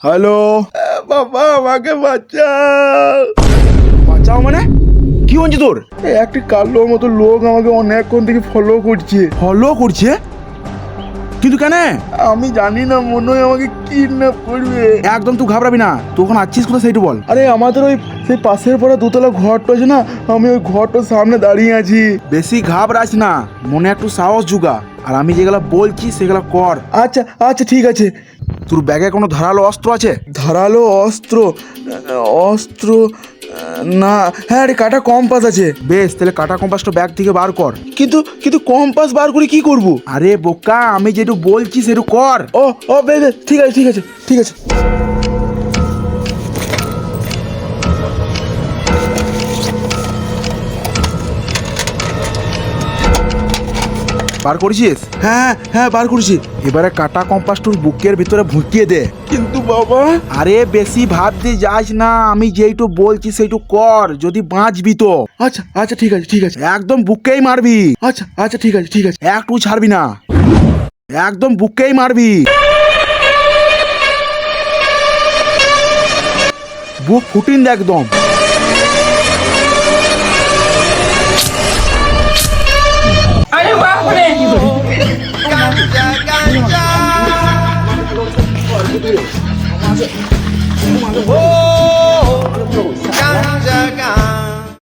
Hello, বাবা আমাকে বাঁচাও। বাঁচাও মানে? কি হচ্ছে তোর? একটি কালো মতো লোক আমাকে অনেকক্ষণ থেকে ফলো করছে। ফলো করছে? কিন্তু কেন? আমি জানি না, মনে হয় আমাকে কিডন্যাপ করবে। একদম তুই ঘাবড়াবি না। তুই ওখানে আছিস কোথায় সেইটু বল। আরে আমাদের ওই সেই পাশের পড়া দোতলা ঘরটা আছে না, আমি ওই ঘরটার সামনে দাঁড়িয়ে আছি। বেশি ঘাবড়াস না, মনে একটু সাহস জুগা, আর আমি যেগুলা বলছি সেগুলা কর। আচ্ছা আচ্ছা ঠিক আছে। তোর ব্যাগে কোনো ধারালো অস্ত্র আছে? ধারালো অস্ত্র? অস্ত্র না, হ্যাঁ রে কাটা কম্পাস আছে। বেশ, তাহলে কাটা কম্পাসটা ব্যাগ থেকে বার কর। কিন্তু কিন্তু কম্পাস বার করে কি করব? আরে বোকা, আমি যেটু বলছি সেটু কর। ও ও বেশ বেশ, ঠিক আছে ঠিক আছে ঠিক আছে। বার করেছিস? হ্যাঁ হ্যাঁ বার করছি। এবারে কাটা কম্পাস তোর বুকের ভিতরে ভুঁকিয়ে দে। কিন্তু বাবা। আরে বেশি ভাবতে যাস না, আমি যেইটু বলছি সেইটু কর, যদি বাঁচবি তো। আচ্ছা আচ্ছা ঠিক আছে ঠিক আছে। একদম বুকেই মারবি, আচ্ছা আচ্ছা ঠিক আছে ঠিক আছে। একটু ছাড়বি না, একদম বুকেই মারবি। বুক ফুটিন দে একদম।